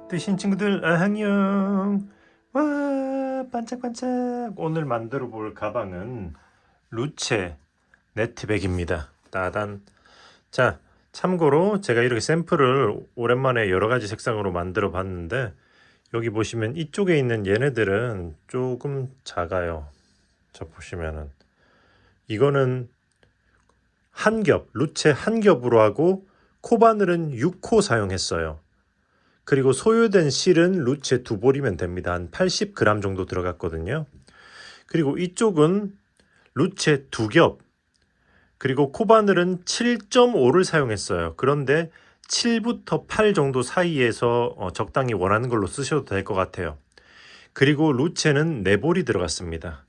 뜨신 친구들 안녕. 와 반짝반짝. 오늘 만들어 볼 가방은 루체 네트백입니다. 따단. 자, 참고로 제가 이렇게 샘플을 오랜만에 여러 가지 색상으로 만들어 봤는데, 여기 보시면 이쪽에 있는 얘네들은 조금 작아요. 저 보시면은 이거는 한 겹, 루체 한 겹으로 하고 코바늘은 6호 사용했어요. 그리고 소요된 실은 루체 2볼이면 됩니다. 한 80g 정도 들어갔거든요. 그리고 이쪽은 루체 2겹, 그리고 코바늘은 7.5를 사용했어요. 그런데 7부터 8 정도 사이에서 적당히 원하는 걸로 쓰셔도 될 것 같아요. 그리고 루체는 4볼이 들어갔습니다.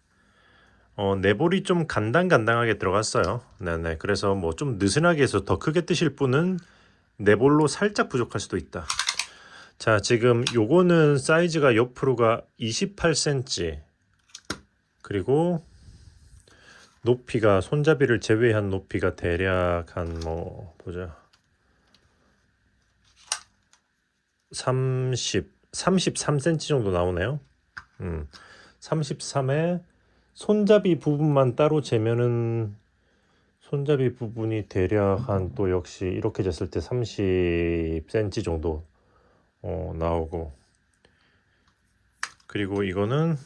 4볼이 좀 간당간당하게 들어갔어요. 네네. 그래서 뭐 좀 느슨하게 해서 더 크게 뜨실 분은 4볼로 살짝 부족할 수도 있다. 자, 지금 요거는 사이즈가 옆으로가 28cm, 그리고 높이가 손잡이를 제외한 높이가 대략 한 뭐 보자 33cm 정도 나오네요. 33에 손잡이 부분만 따로 재면은 손잡이 부분이 대략 한 또 역시 이렇게 쟀을 때 30cm 정도 나오고, 그리고 이거는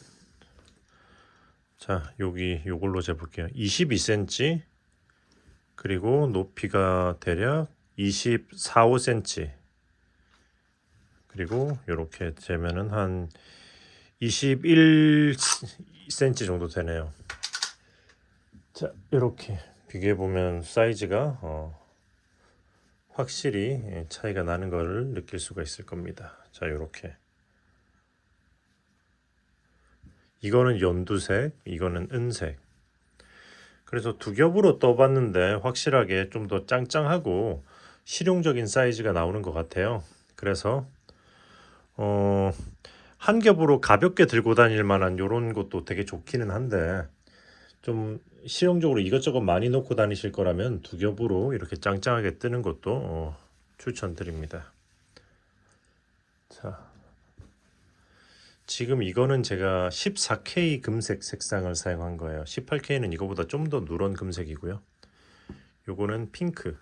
자 여기 요걸로 재볼게요. 22cm, 그리고 높이가 대략 24, 5cm, 그리고 이렇게 재면은 한 21cm 정도 되네요. 자, 이렇게 비교해 보면 사이즈가 확실히 차이가 나는 것을 느낄 수가 있을 겁니다. 자, 이렇게 이거는 연두색, 이거는 은색. 그래서 두 겹으로 떠봤는데 확실하게 좀 더 짱짱하고 실용적인 사이즈가 나오는 것 같아요. 그래서 한 겹으로 가볍게 들고 다닐 만한 이런 것도 되게 좋기는 한데, 좀 실용적으로 이것저것 많이 놓고 다니실 거라면 두 겹으로 이렇게 짱짱하게 뜨는 것도 추천드립니다. 자, 지금 이거는 제가 14K 금색 색상을 사용한 거예요. 18K는 이거보다 좀 더 누런 금색이고요. 요거는 핑크색.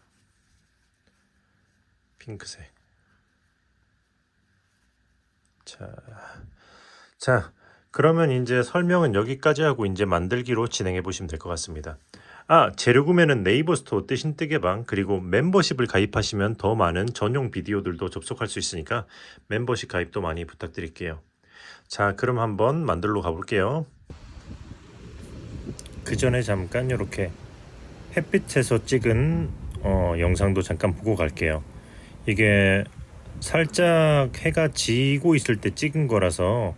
자, 그러면 이제 설명은 여기까지 하고 이제 만들기로 진행해 보시면 될 것 같습니다. 재료 구매는 네이버 스토어 뜨신 뜨개방, 그리고 멤버십을 가입하시면 더 많은 전용 비디오들도 접속할 수 있으니까 멤버십 가입도 많이 부탁드릴게요. 자, 그럼 한번 만들러 가볼게요. 그 전에 잠깐 이렇게 햇빛에서 찍은 영상도 잠깐 보고 갈게요. 이게 살짝 해가 지고 있을 때 찍은 거라서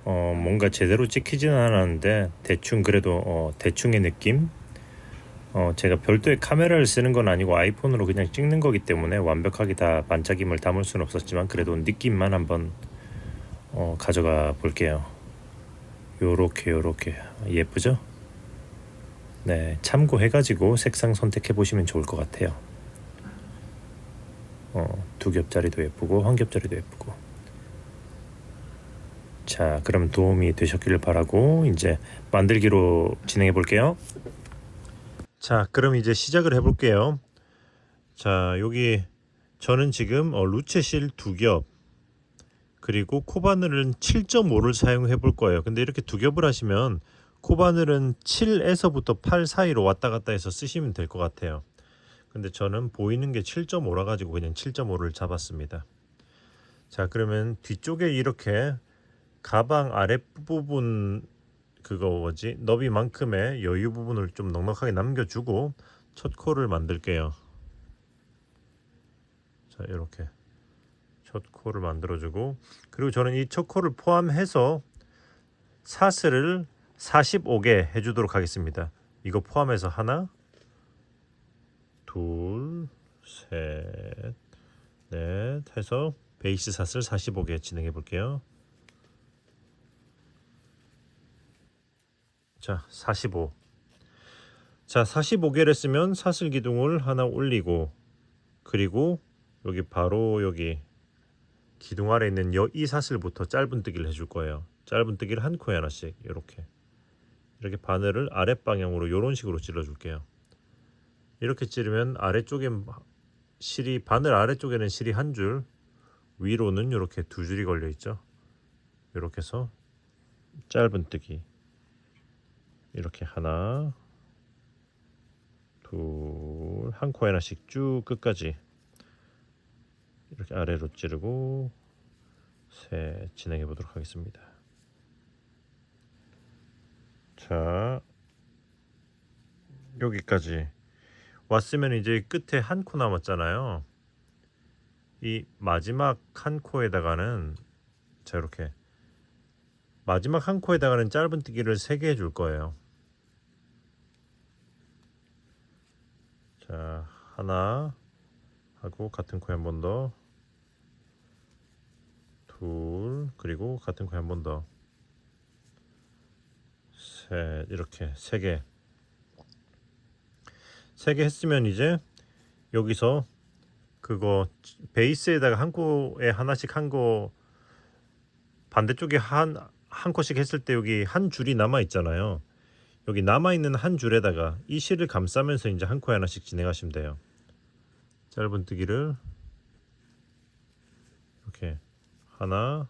뭔가 제대로 찍히지는 않았는데 대충 그래도 대충의 느낌? 제가 별도의 카메라를 쓰는 건 아니고 아이폰으로 그냥 찍는 거기 때문에 완벽하게 다 반짝임을 담을 수는 없었지만 그래도 느낌만 한번 가져가 볼게요. 요렇게 예쁘죠? 네, 참고해가지고 색상 선택해 보시면 좋을 것 같아요. 두 겹짜리도 예쁘고 한 겹짜리도 예쁘고. 자, 그럼 도움이 되셨기를 바라고 이제 만들기로 진행해 볼게요. 자, 그럼 이제 시작을 해 볼게요. 자, 여기 저는 지금 루체실 2겹, 그리고 코바늘은 7.5를 사용해 볼 거예요. 근데 이렇게 2겹을 하시면 코바늘은 7에서부터 8 사이로 왔다 갔다 해서 쓰시면 될 것 같아요. 근데 저는 보이는 게 7.5라 가지고 그냥 7.5를 잡았습니다. 자, 그러면 뒤쪽에 이렇게 가방 아랫부분 그거 뭐지 너비만큼의 여유 부분을 좀 넉넉하게 남겨주고 첫 코를 만들게요. 자, 이렇게 첫 코를 만들어주고, 그리고 저는 이 첫 코를 포함해서 사슬을 45개 해주도록 하겠습니다. 이거 포함해서 하나, 둘, 셋, 넷 해서 베이스 사슬 45개 진행해 볼게요. 자, 45. 자, 45개를 쓰면 사슬 기둥을 하나 올리고, 그리고 여기 바로 여기 기둥 아래 있는 이 사슬부터 짧은뜨기를 해줄 거예요. 짧은뜨기를 한 코에 하나씩 이렇게 바늘을 아랫방향으로 이런 식으로 찔러줄게요. 이렇게 찌르면 아래쪽에 실이, 바늘 아래쪽에는 실이 한 줄, 위로는 이렇게 두 줄이 걸려 있죠. 이렇게 해서 짧은뜨기 이렇게 하나, 둘, 한 코에 하나씩 쭉 끝까지 이렇게 아래로 찌르고 셋 진행해 보도록 하겠습니다. 자, 여기까지 왔으면 이제 끝에 한 코 남았잖아요. 이 마지막 한 코에다가는, 자, 이렇게 마지막 한 코에다가는 짧은뜨기를 3개 해줄 거예요. 자, 하나 하고 같은 코에 한 번 더, 둘, 그리고 같은 코에 한 번 더, 셋, 이렇게 3개 했으면 이제 여기서 그거 베이스에다가 한 코에 하나씩 한 거, 반대쪽에 한 코씩 했을 때 여기 한 줄이 남아 있잖아요. 여기 남아 있는 한 줄에다가 이 실을 감싸면서 이제 한 코에 하나씩 진행하시면 돼요. 짧은뜨기를 이렇게 하나,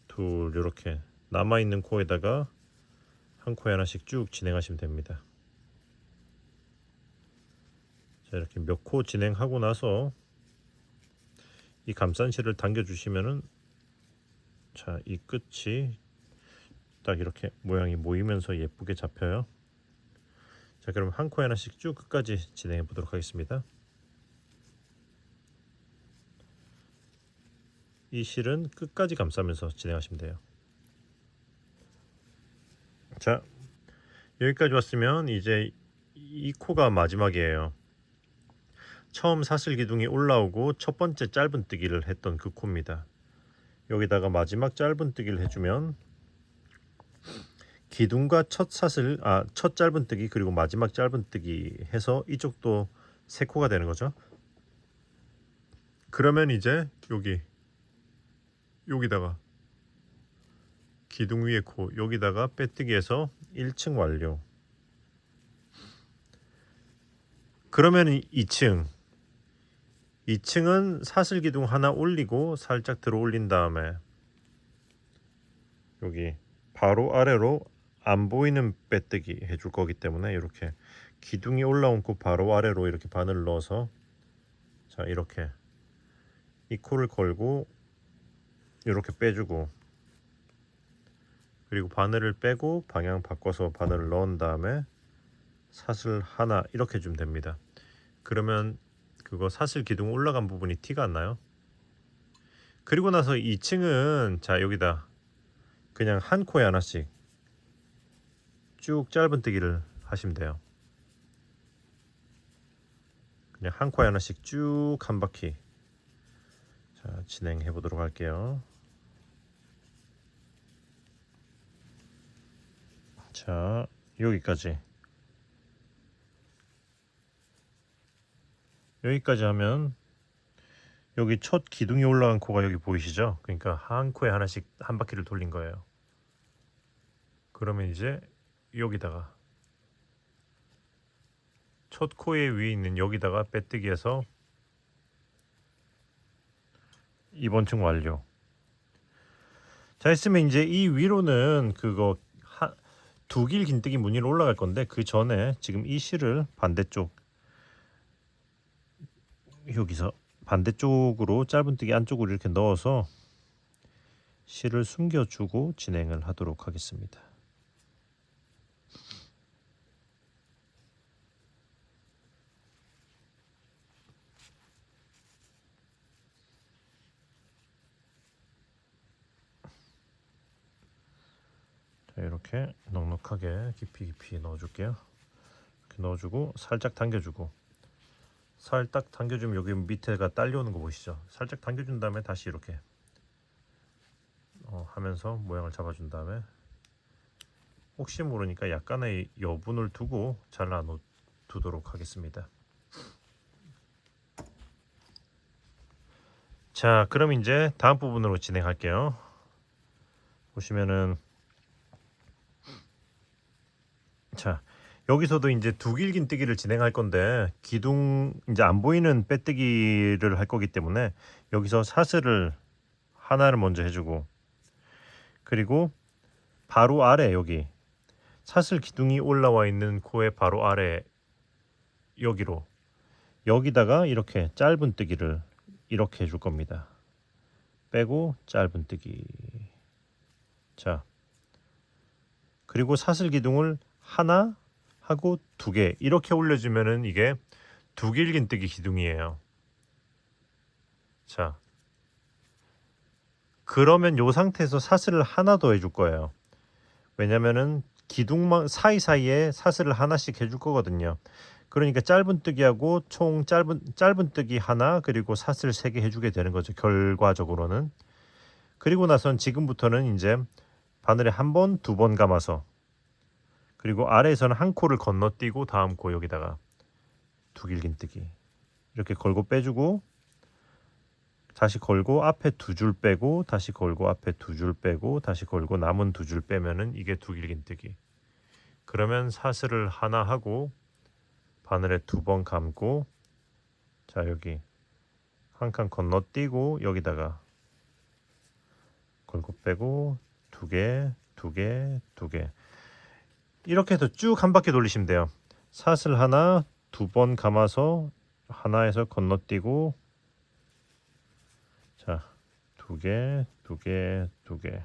둘, 이렇게 남아 있는 코에다가 한 코에 하나씩 쭉 진행하시면 됩니다. 자, 이렇게 몇 코 진행하고 나서 이 감싼 실을 당겨 주시면은, 자, 이 끝이 딱 이렇게 모양이 모이면서 예쁘게 잡혀요. 자, 그럼 한 코에 하나씩 쭉 끝까지 진행해 보도록 하겠습니다. 이 실은 끝까지 감싸면서 진행하시면 돼요. 자, 여기까지 왔으면 이제 이 코가 마지막이에요. 처음 사슬 기둥이 올라오고 첫 번째 짧은뜨기를 했던 그 코입니다. 여기다가 마지막 짧은뜨기를 해주면 기둥과 첫 짧은뜨기 그리고 마지막 짧은뜨기 해서 이쪽도 3코가 되는 거죠. 그러면 이제 여기다가 기둥 위에 코, 여기다가 빼뜨기해서 1층 완료. 그러면 2층은 사슬 기둥 하나 올리고 살짝 들어 올린 다음에 여기 바로 아래로 안 보이는 빼뜨기 해줄 거기 때문에 이렇게 기둥이 올라온 코 바로 아래로 이렇게 바늘을 넣어서, 자, 이렇게 이 코를 걸고 이렇게 빼주고, 그리고 바늘을 빼고 방향 바꿔서 바늘을 넣은 다음에 사슬 하나 이렇게 주면 됩니다. 그러면 그거 사슬 기둥 올라간 부분이 티가 안 나요. 그리고 나서 2층은 자, 여기다 그냥 한 코에 하나씩 쭉 짧은뜨기를 하시면 돼요. 그냥 한 코에 하나씩 쭉 한 바퀴. 자, 진행해 보도록 할게요. 자, 여기까지 하면 여기 첫 기둥이 올라간 코가 여기 보이시죠? 그러니까 한 코에 하나씩 한 바퀴를 돌린 거예요. 그러면 이제 여기다가 첫 코에 위에 있는 여기다가 빼뜨기해서 이번 층 완료. 자, 했으면 이제 이 위로는 그거 두 길 긴뜨기 무늬로 올라갈 건데, 그 전에 지금 이 실을 반대쪽, 여기서 반대쪽으로 짧은뜨기 안쪽으로 이렇게 넣어서 실을 숨겨주고 진행을 하도록 하겠습니다. 자, 이렇게 넉넉하게 깊이 넣어줄게요. 이렇게 넣어주고 살짝 당겨주고, 살짝 당겨주면 여기 밑에가 딸려오는 거 보이시죠? 살짝 당겨준 다음에 다시 이렇게 하면서 모양을 잡아준 다음에 혹시 모르니까 약간의 여분을 두고 잘라 두도록 하겠습니다. 자, 그럼 이제 다음 부분으로 진행할게요. 보시면은 자, 여기서도 이제 두길긴뜨기를 진행할 건데 기둥 이제 안 보이는 빼뜨기를 할 거기 때문에 여기서 사슬을 하나를 먼저 해주고, 그리고 바로 아래 여기 사슬 기둥이 올라와 있는 코의 바로 아래 여기다가 이렇게 짧은 뜨기를 이렇게 해줄 겁니다. 빼고 짧은 뜨기. 자, 그리고 사슬 기둥을 하나 하고 두 개 이렇게 올려주면은 이게 두길긴뜨기 기둥이에요. 자, 그러면 요 상태에서 사슬을 하나 더 해줄 거예요. 왜냐면은 기둥만 사이사이에 사슬을 하나씩 해줄 거거든요. 그러니까 짧은 뜨기하고 총 짧은 뜨기 하나, 그리고 사슬 3개 해주게 되는 거죠, 결과적으로는. 그리고 나선 지금부터는 이제 바늘에 한 번, 두 번 감아서, 그리고 아래에서는 한 코를 건너뛰고 다음 코 여기다가 두길긴뜨기 이렇게 걸고 빼주고, 다시 걸고 앞에 2줄 빼고, 다시 걸고 앞에 2줄 빼고, 다시 걸고 남은 2줄 빼면은 이게 두길긴뜨기. 그러면 사슬을 하나 하고 바늘에 2번 감고, 자 여기 한 칸 건너뛰고 여기다가 걸고 빼고 2개, 2개, 2개 이렇게 해서 쭉 한 바퀴 돌리시면 돼요. 사슬 하나 2번 감아서 하나에서 건너뛰고, 자 2개, 2개, 2개,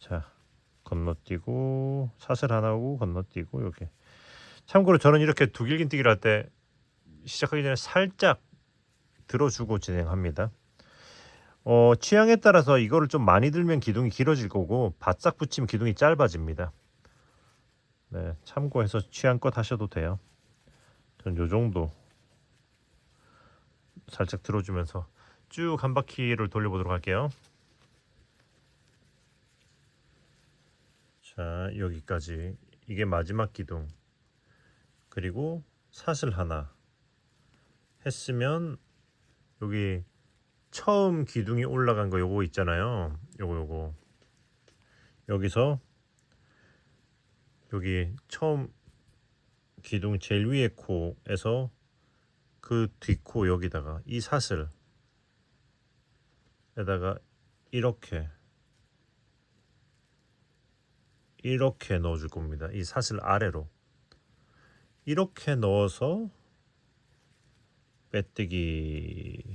자 건너뛰고 사슬 하나 하고 건너뛰고. 여기 참고로 저는 이렇게 두길긴뜨기를 할 때 시작하기 전에 살짝 들어주고 진행합니다. 취향에 따라서 이거를 좀 많이 들면 기둥이 길어질 거고 바싹 붙이면 기둥이 짧아집니다. 네, 참고해서 취향껏 하셔도 돼요. 전 요 정도 살짝 들어주면서 쭉 한 바퀴를 돌려보도록 할게요. 자, 여기까지 이게 마지막 기둥, 그리고 사슬 하나 했으면 여기 처음 기둥이 올라간 거 요거 있잖아요. 요거 여기서 여기 처음 기둥 제일 위에 코에서 그 뒷코 여기다가 이 사슬에다가 이렇게 넣어줄 겁니다. 이 사슬 아래로 이렇게 넣어서 빼뜨기를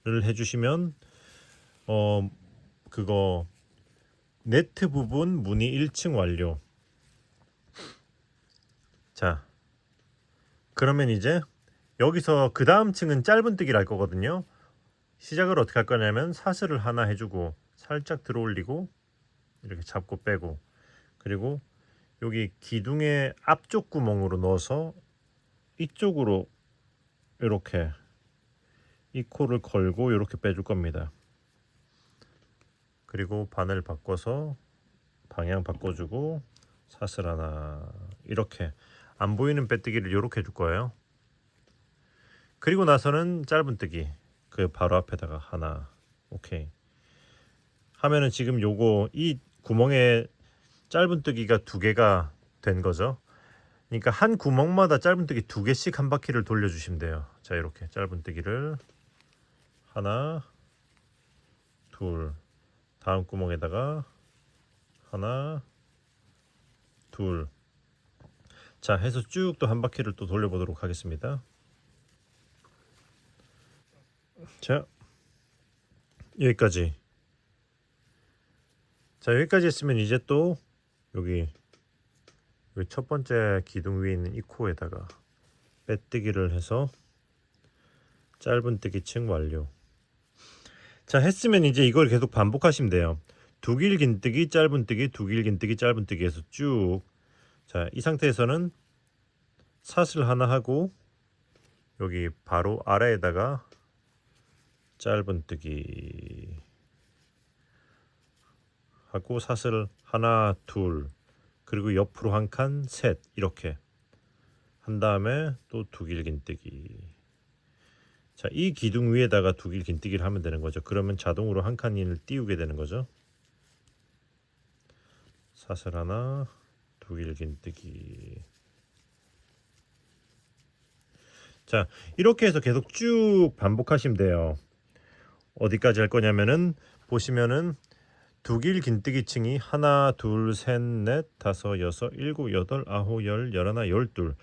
해주시면 그거 네트 부분 무늬 1층 완료. 자, 그러면 이제 여기서 그 다음 층은 짧은뜨기를 할 거거든요. 시작을 어떻게 할 거냐면 사슬을 하나 해주고 살짝 들어 올리고 이렇게 잡고 빼고, 그리고 여기 기둥의 앞쪽 구멍으로 넣어서 이쪽으로 이렇게 이 코를 걸고 이렇게 빼줄 겁니다. 그리고 바늘 바꿔서 방향 바꿔주고 사슬 하나 이렇게 안 보이는 빼뜨기를 이렇게 해줄 거예요. 그리고 나서는 짧은뜨기 그 바로 앞에다가 하나. 오케이 하면은 지금 요거 이 구멍에 짧은뜨기가 2개가 된 거죠. 그러니까 한 구멍마다 짧은뜨기 2개씩 한 바퀴를 돌려주시면 돼요. 자, 이렇게 짧은뜨기를 하나, 둘, 다음 구멍에다가 하나, 둘, 자 해서 쭉 또 한 바퀴를 또 돌려보도록 하겠습니다. 자, 여기까지. 자, 여기까지 했으면 이제 또 여기 첫 번째 기둥 위에 있는 이 코에다가 빼뜨기를 해서 짧은뜨기 층 완료. 자, 했으면 이제 이걸 계속 반복하시면 돼요. 두길긴뜨기 짧은뜨기 두길긴뜨기 짧은뜨기 해서 쭉. 자, 이 상태에서는 사슬 하나 하고 여기 바로 아래에다가 짧은뜨기 하고 사슬 하나 둘 그리고 옆으로 한 칸, 셋 이렇게 한 다음에 또 두 길 긴뜨기. 자, 이 기둥 위에다가 두 길 긴뜨기를 하면 되는 거죠. 그러면 자동으로 한 칸을 띄우게 되는 거죠. 사슬 하나, 두 길 긴뜨기. 자, 이렇게 해서 계속 쭉 반복하시면 돼요. 어디까지 할 거냐면은 보시면은 두 길 긴뜨기 층이 하나, 둘, 셋, 넷, 다섯, 여섯, 일곱, 여덟, 아홉, 열, 열하나, 열둘.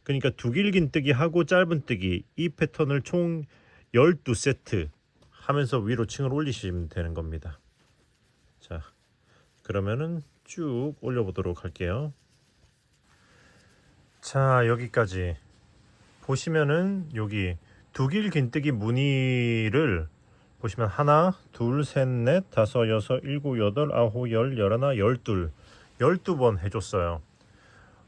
그러니까 두 길 긴뜨기 하고 짧은뜨기 이 패턴을 총 12세트 하면서 위로 층을 올리시면 되는 겁니다. 자, 그러면은 쭉 올려보도록 할게요. 자, 여기까지 보시면은 여기 두 길 긴뜨기 무늬를 보시면 하나, 둘, 셋, 넷, 다섯, 여섯, 일곱, 여덟, 아홉, 열, 열하나, 열둘 12번 해줬어요.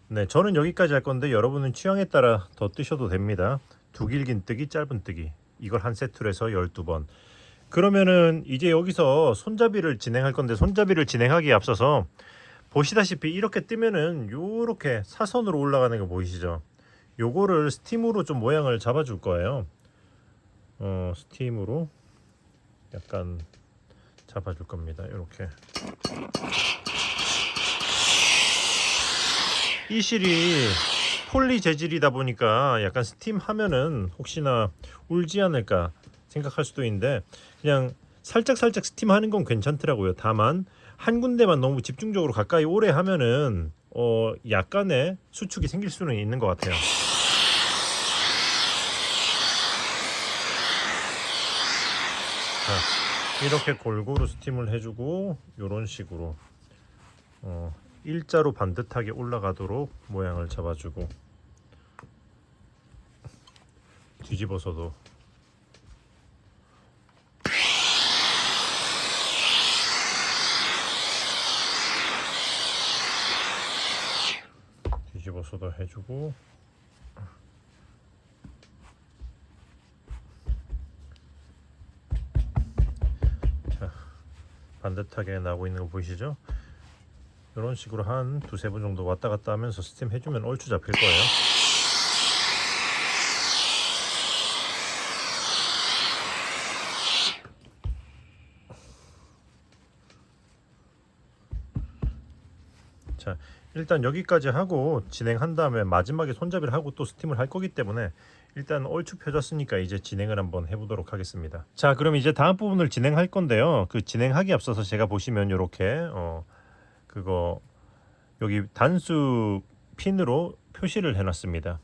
네, 저는 여기까지 할 건데 여러분은 취향에 따라 더 뜨셔도 됩니다. 두 길 긴뜨기, 짧은뜨기 이걸 한 세트로 해서 12번. 그러면은 이제 여기서 손잡이를 진행할 건데 손잡이를 진행하기에 앞서서 보시다시피 이렇게 뜨면은 요렇게 사선으로 올라가는 거 보이시죠? 요거를 스팀으로 좀 모양을 잡아줄 거예요. 스팀으로 약간 잡아줄 겁니다. 이렇게 이 실이 폴리 재질이다 보니까 약간 스팀 하면은 혹시나 울지 않을까 생각할 수도 있는데 그냥 살짝 스팀 하는 건 괜찮더라고요. 다만 한 군데만 너무 집중적으로 가까이 오래 하면은 약간의 수축이 생길 수는 있는 것 같아요. 자, 이렇게 골고루 스팀을 해주고 이런 식으로 일자로 반듯하게 올라가도록 모양을 잡아주고 뒤집어서도 뒤집어서도 해주고 자, 반듯하게 나오고 있는 거 보이시죠? 이런 식으로 한 두세 번 정도 왔다 갔다 하면서 스팀 해주면 얼추 잡힐 거예요. 자, 일단 여기까지 하고 진행한 다음에 마지막에 손잡이를 하고 또 스팀을 할 거기 때문에 일단 얼추 펴졌으니까 이제 진행을 한번 해보도록 하겠습니다. 자, 그럼 이제 다음 부분을 진행할 건데요. 그 진행하기 앞서서 제가 보시면 이렇게 그거 여기 단수 핀으로 표시를 해놨습니다.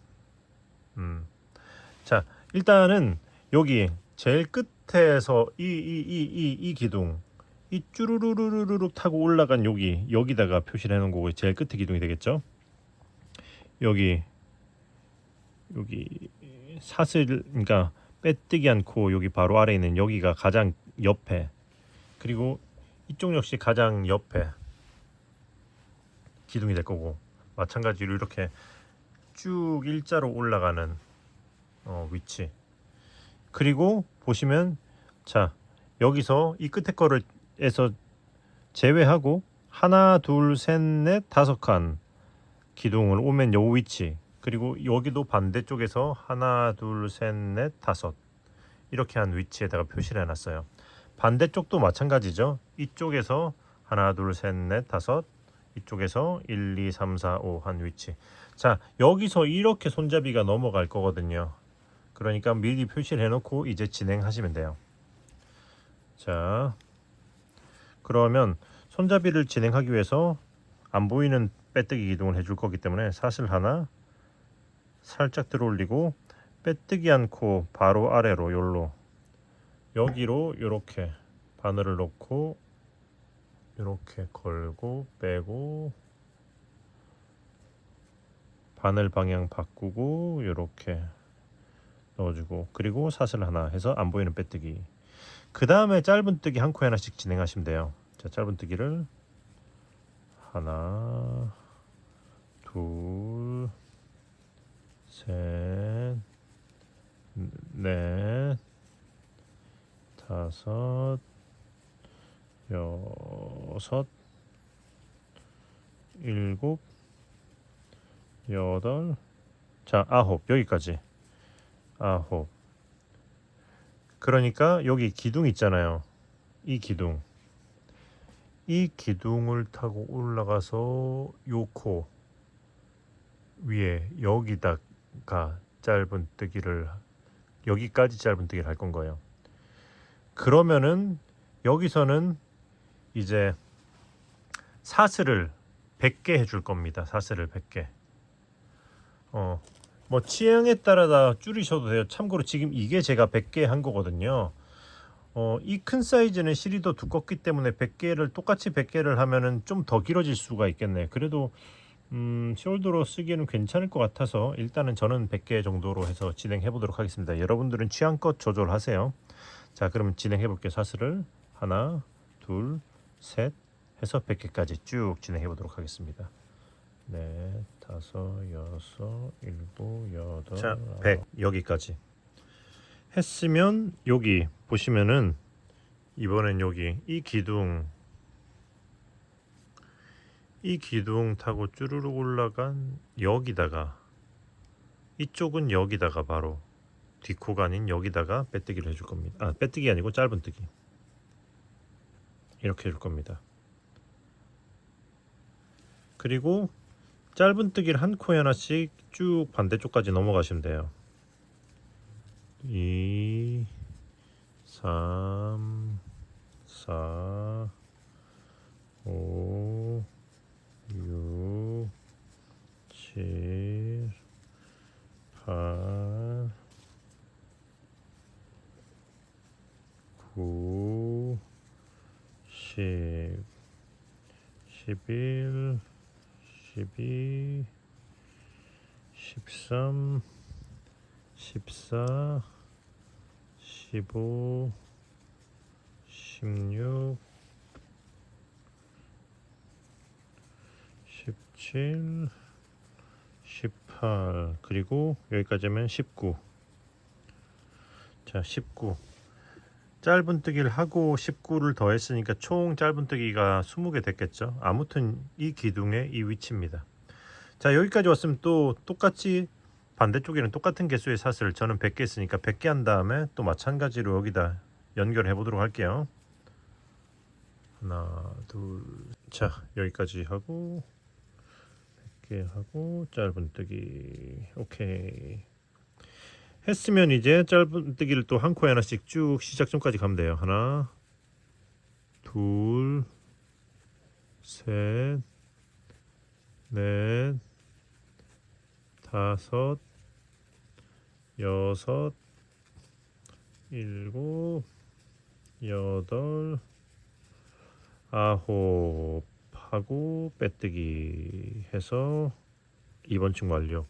자, 일단은 여기 제일 끝에서 이 기둥 이 쭈루루루루룩 타고 올라간 여기다가 표시를 해놓은 거고 제일 끝에 기둥이 되겠죠. 여기 사슬 그러니까 빼뜨기 않고 여기 바로 아래에 있는 여기가 가장 옆에 그리고 이쪽 역시 가장 옆에 기둥이 될 거고 마찬가지로 이렇게 쭉 일자로 올라가는 위치 그리고 보시면 자 여기서 이 끝에 거를 에서 제외하고 하나 둘 셋 넷 다섯 칸 기둥을 오면 요 위치 그리고 여기도 반대쪽에서 하나 둘 셋 넷 다섯 이렇게 한 위치에다가 표시를 해놨어요. 반대쪽도 마찬가지죠. 이쪽에서 하나 둘 셋 넷 다섯 이쪽에서 1 2 3 4 5 한 위치. 자 여기서 이렇게 손잡이가 넘어갈 거거든요. 그러니까 미리 표시를 해놓고 이제 진행하시면 돼요. 자 그러면 손잡이를 진행하기 위해서 안 보이는 빼뜨기 기둥을 해줄 거기 때문에 사슬 하나 살짝 들어 올리고 빼뜨기 않고 바로 아래로 여기로 이렇게 바늘을 넣고 이렇게 걸고 빼고 바늘 방향 바꾸고 이렇게 넣어주고 그리고 사슬 하나 해서 안 보이는 빼뜨기 그 다음에 짧은뜨기 한 코에 하나씩 진행하시면 돼요. 자, 짧은뜨기를 하나 둘 셋 넷 다섯 여섯 일곱, 여덟, 자, 아홉. 여기까지. 아홉. 그러니까 여기 기둥 있잖아요. 이 기둥. 이 기둥을 타고 올라가서 요 코 위에 여기다가 짧은뜨기를 여기까지 짧은뜨기를 할 건 거예요. 그러면은 여기서는 이제 사슬을 100개 해줄 겁니다. 사슬을 100개. 뭐 취향에 따라 다 줄이셔도 돼요. 참고로 지금 이게 제가 100개 한 거거든요. 이 큰 사이즈는 실이 더 두껍기 때문에 100개를 똑같이 100개를 하면은 좀 더 길어질 수가 있겠네. 그래도 숄더로 쓰기에는 괜찮을 것 같아서 일단은 저는 100개 정도로 해서 진행해 보도록 하겠습니다. 여러분들은 취향껏 조절하세요. 자, 그러면 진행해 볼게요. 사슬을 하나, 둘, 셋 해서 100개까지 쭉 진행해 보도록 하겠습니다. 넷, 다섯, 여섯, 일곱, 여덟, 자, 100 여기까지 했으면 여기 보시면은 이번엔 여기 이 기둥 타고 쭈르륵 올라간 여기다가 이쪽은 여기다가 바로 뒷코가 아닌 여기다가 빼뜨기를 해줄 겁니다. 아, 빼뜨기 아니고 짧은뜨기 이렇게 해줄 겁니다. 그리고 짧은뜨기를 한 코에 하나씩 쭉 반대쪽까지 넘어가시면 돼요. 2, 3, 4, 5, 6, 7, 8, 9, 10, 11, 12, 13, 14, 15, 16, 17, 18 그리고 여기까지 하면 19. 자, 19 짧은뜨기를 하고 19를 더했으니까 총 짧은뜨기가 20개 됐겠죠. 아무튼 이 기둥의 이 위치입니다. 자, 여기까지 왔으면 또 똑같이 반대쪽에는 똑같은 개수의 사슬 저는 100개 했으니까 100개 한 다음에 또 마찬가지로 여기다 연결해 보도록 할게요. 하나, 둘, 자, 여기까지 하고 100개 하고 짧은뜨기 오케이 했으면 이제 짧은뜨기를 또 한 코에 하나씩 쭉 시작점까지 가면 돼요. 하나, 둘, 셋, 넷, 다섯, 여섯, 일곱, 여덟, 아홉 하고 빼뜨기 해서 2번 층 완료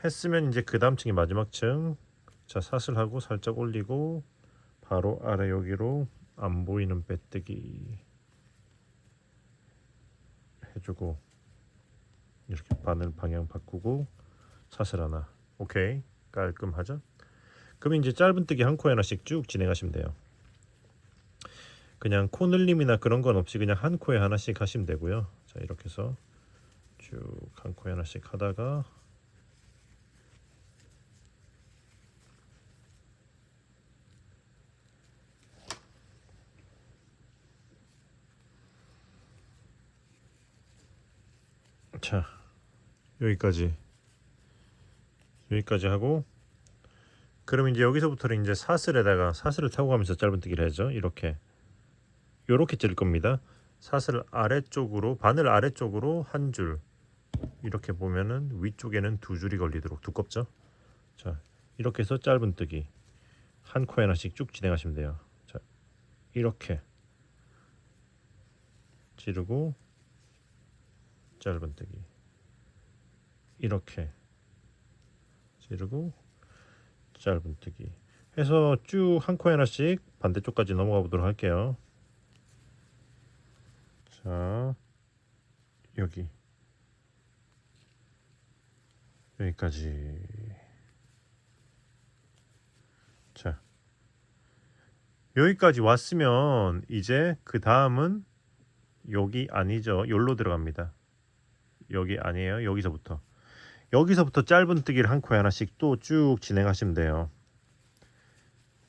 했으면 이제 그 다음 층이 마지막 층. 자, 사슬하고 살짝 올리고 바로 아래 여기로 안 보이는 빼뜨기 해주고 이렇게 바늘 방향 바꾸고 사슬 하나. 오케이, 깔끔하죠? 그럼 이제 짧은뜨기 한 코에 하나씩 쭉 진행하시면 돼요. 그냥 코 늘림이나 그런 건 없이 그냥 한 코에 하나씩 하시면 되고요. 자, 이렇게 해서 쭉 한 코에 하나씩 하다가 자, 여기까지 하고 그럼 이제 여기서부터는 이제 사슬에다가 사슬을 타고 가면서 짧은뜨기를 하죠. 이렇게 찌를 겁니다. 사슬 아래쪽으로 바늘 아래쪽으로 한 줄 이렇게 보면은 위쪽에는 두 줄이 걸리도록 두껍죠. 자, 이렇게 해서 짧은뜨기 한 코에 하나씩 쭉 진행하시면 돼요. 자, 이렇게 찌르고 짧은뜨기 이렇게 찌르고 짧은뜨기 해서 쭉 한 코에 하나씩 반대쪽까지 넘어가 보도록 할게요. 자, 여기까지. 자, 여기까지 왔으면 이제 그 다음은 여기 아니죠. 여기로 들어갑니다. 여기 아니에요. 여기서부터 짧은뜨기를 한 코에 하나씩 또 쭉 진행하시면 돼요.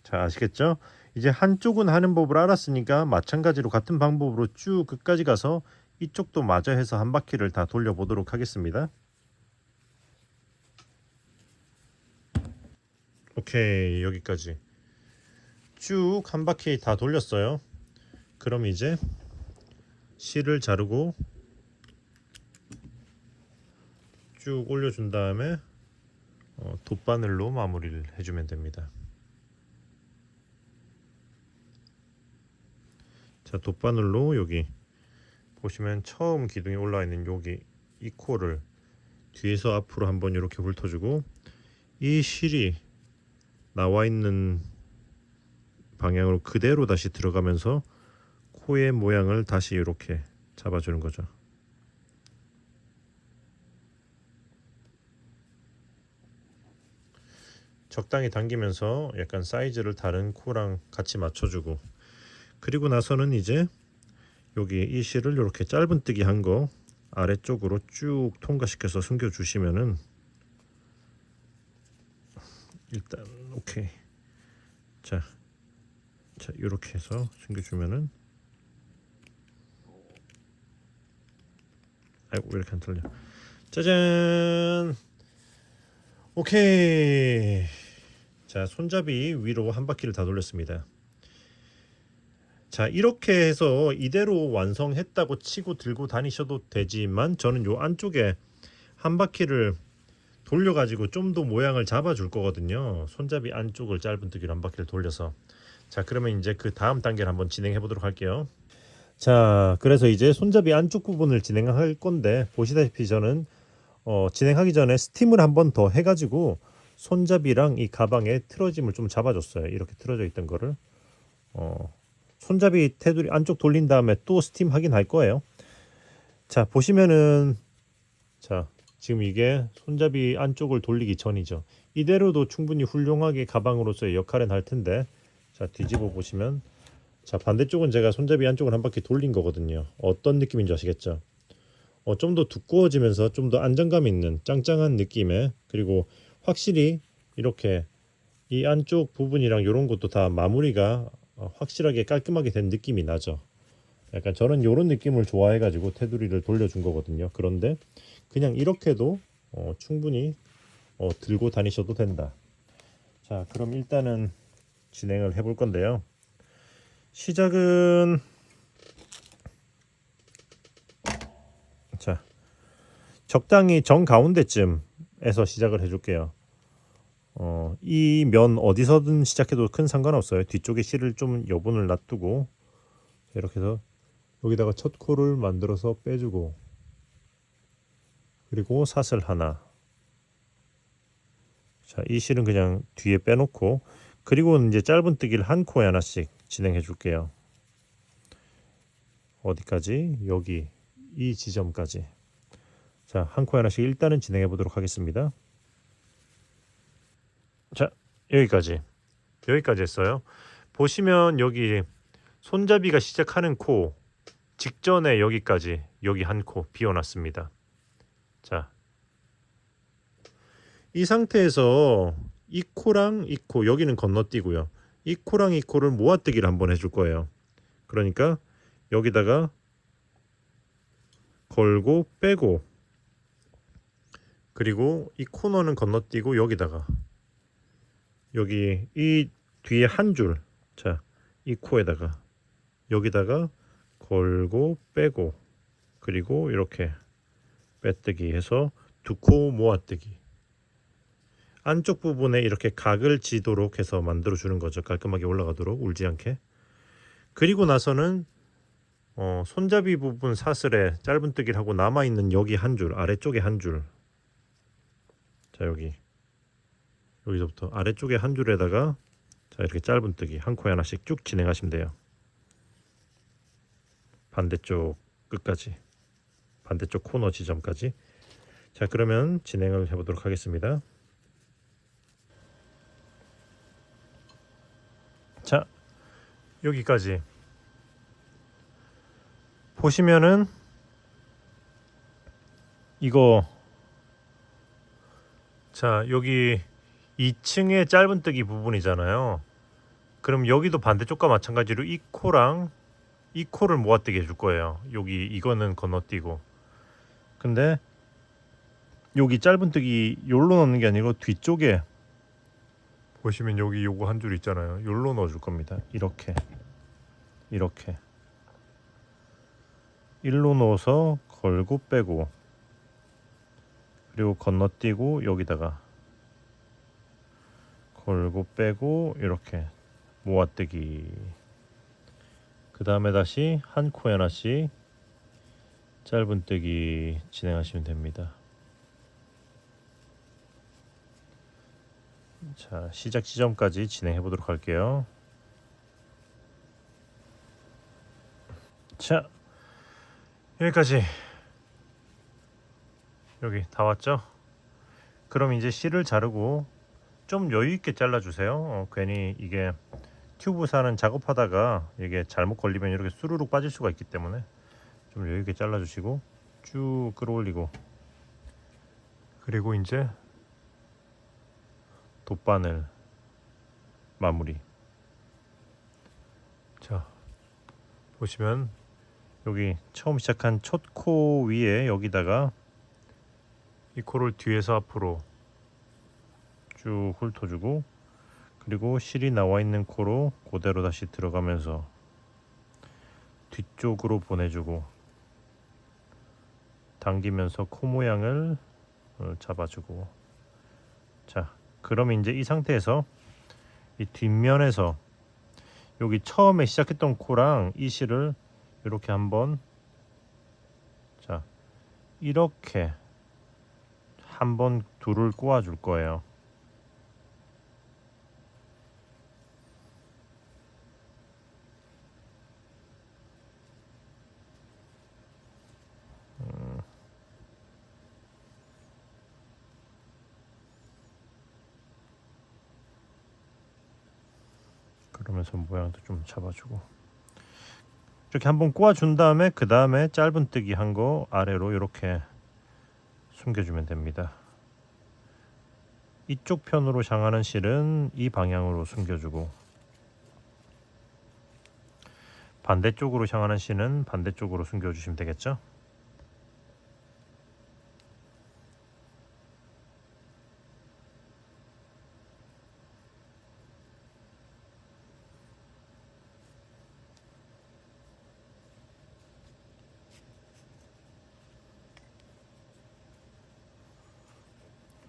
자, 아시겠죠? 이제 한쪽은 하는 법을 알았으니까 마찬가지로 같은 방법으로 쭉 끝까지 가서 이쪽도 마저 해서 한 바퀴를 다 돌려보도록 하겠습니다. 오케이, 여기까지 쭉 한 바퀴 다 돌렸어요. 그럼 이제 실을 자르고 쭉 올려준 다음에 돗바늘로 마무리를 해주면 됩니다. 자, 돗바늘로 여기 보시면 처음 기둥이 올라와 있는 여기 이 코를 뒤에서 앞으로 한번 이렇게 훑어주고 이 실이 나와 있는 방향으로 그대로 다시 들어가면서 코의 모양을 다시 이렇게 잡아주는 거죠. 적당히 당기면서 약간 사이즈를 다른 코랑 같이 맞춰주고, 그리고 나서는 이제 여기 이 실을 이렇게 짧은뜨기 한 거 아래쪽으로 쭉 통과시켜서 숨겨 주시면은 일단 오케이. 자 이렇게 해서 숨겨주면은, 아이고 왜 이렇게 안 틀려. 짜잔. 오케이. 자, 손잡이 위로 한 바퀴를 다 돌렸습니다. 자, 이렇게 해서 이대로 완성했다고 치고 들고 다니셔도 되지만 저는 요 안쪽에 한 바퀴를 돌려가지고 좀 더 모양을 잡아줄 거거든요. 손잡이 안쪽을 짧은뜨기로 한 바퀴를 돌려서. 자, 그러면 이제 그 다음 단계를 한번 진행해 보도록 할게요. 자, 그래서 이제 손잡이 안쪽 부분을 진행할 건데, 보시다시피 저는 진행하기 전에 스팀을 한번 더 해가지고 손잡이랑 이 가방의 틀어짐을 좀 잡아줬어요. 이렇게 틀어져 있던 거를 손잡이 테두리 안쪽 돌린 다음에 또 스팀 하긴 할 거예요. 자, 보시면은 자, 지금 이게 손잡이 안쪽을 돌리기 전이죠. 이대로도 충분히 훌륭하게 가방으로서의 역할은 할 텐데, 자, 뒤집어 보시면, 자, 반대쪽은 제가 손잡이 안쪽을 한 바퀴 돌린 거거든요. 어떤 느낌인지 아시겠죠? 좀 더 두꺼워지면서 좀 더 안정감 있는 짱짱한 느낌의, 그리고 확실히 이렇게 이 안쪽 부분이랑 이런 것도 다 마무리가 확실하게 깔끔하게 된 느낌이 나죠. 약간 저는 이런 느낌을 좋아해가지고 테두리를 돌려준 거거든요. 그런데 그냥 이렇게도 충분히 들고 다니셔도 된다. 자, 그럼 일단은 진행을 해볼 건데요. 시작은 자, 적당히 정 가운데쯤에서 시작을 해줄게요. 이 면 어디서든 시작해도 큰 상관없어요. 뒤쪽에 실을 좀 여분을 놔두고 이렇게 해서 여기다가 첫 코를 만들어서 빼주고, 그리고 사슬 하나. 자, 이 실은 그냥 뒤에 빼놓고, 그리고 이제 짧은뜨기를 한 코에 하나씩 진행해 줄게요. 어디까지? 여기 이 지점까지. 자, 한 코에 하나씩 일단은 진행해 보도록 하겠습니다. 자, 여기까지 했어요. 보시면 여기 손잡이가 시작하는 코 직전에 여기까지, 여기 한 코 비워놨습니다. 자, 이 상태에서 이 코랑 이 코, 여기는 건너뛰고요. 이 코랑 이 코를 모아뜨기를 한번 해줄 거예요. 그러니까 여기다가 걸고 빼고, 그리고 이 코너는 건너뛰고 여기다가 여기 이 뒤에 한 줄, 자, 이 코에다가 여기다가 걸고 빼고, 그리고 이렇게 빼뜨기 해서 두 코 모아뜨기. 안쪽 부분에 이렇게 각을 지도록 해서 만들어 주는 거죠. 깔끔하게 올라가도록, 울지 않게. 그리고 나서는 손잡이 부분 사슬에 짧은뜨기를 하고 남아있는 여기 한 줄, 아래쪽에 한 줄, 자, 여기서부터 아래쪽에 한 줄에다가 자, 이렇게 짧은뜨기 한 코에 하나씩 쭉 진행하시면 돼요. 반대쪽 끝까지, 반대쪽 코너 지점까지. 자, 그러면 진행을 해보도록 하겠습니다. 자, 여기까지 보시면은 이거 자 여기 2층의 짧은뜨기 부분이잖아요. 그럼 여기도 반대쪽과 마찬가지로 이 코랑 이 코를 모아뜨기 해줄 거예요. 여기 이거는 건너뛰고. 근데 여기 짧은뜨기 요로 넣는 게 아니고 뒤쪽에 보시면 여기 요거 한 줄 있잖아요. 요로 넣어줄 겁니다. 이렇게 일로 넣어서 걸고 빼고 그리고 건너뛰고 여기다가 걸고 빼고 이렇게 모아뜨기. 그 다음에 다시 한 코에 하나씩 짧은뜨기 진행하시면 됩니다. 자, 시작 지점까지 진행해 보도록 할게요. 자, 여기까지. 여기 다 왔죠? 그럼 이제 실을 자르고 좀 여유 있게 잘라주세요. 괜히 이게 튜브사는 작업하다가 이게 잘못 걸리면 이렇게 수루룩 빠질 수가 있기 때문에 좀 여유 있게 잘라주시고 쭉 끌어올리고 그리고 이제 돗바늘 마무리. 자, 보시면 여기 처음 시작한 첫 코 위에 여기다가 이 코를 뒤에서 앞으로 쭉 훑어주고 그리고 실이 나와 있는 코로 그대로 다시 들어가면서 뒤쪽으로 보내주고 당기면서 코 모양을 잡아주고. 자, 그럼 이제 이 상태에서 이 뒷면에서 여기 처음에 시작했던 코랑 이 실을 이렇게 한번 자 이렇게 한번 둘을 꼬아 줄 거예요. 그러면서 모양도 좀 잡아주고 이렇게 한번 꼬아준 다음에 그 다음에 짧은뜨기 한 거 아래로 이렇게 숨겨주면 됩니다. 이쪽 편으로 향하는 실은 이 방향으로 숨겨주고 반대쪽으로 향하는 실은 반대쪽으로 숨겨주시면 되겠죠.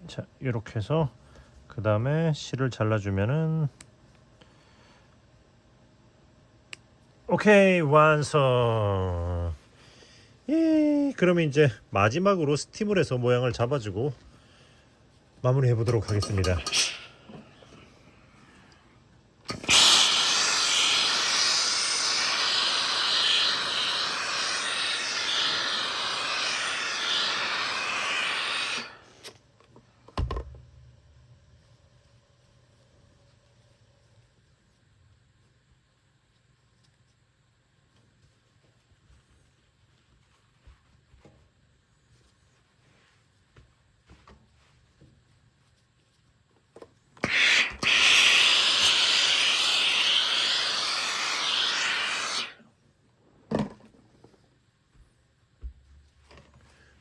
자, 이렇게 해서 그 다음에 실을 잘라주면은 오케이, 완성. 그러면 이제 마지막으로 스팀을 해서 모양을 잡아주고 마무리해 보도록 하겠습니다.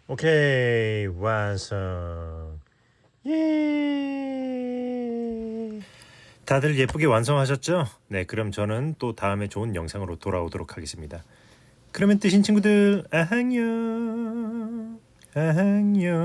오케이, 완성. 예. 다들 예쁘게 완성하셨죠? 네, 그럼 저는 또 다음에 좋은 영상으로 돌아오도록 하겠습니다. 그러면 뜨신 친구들 안녕. 안녕.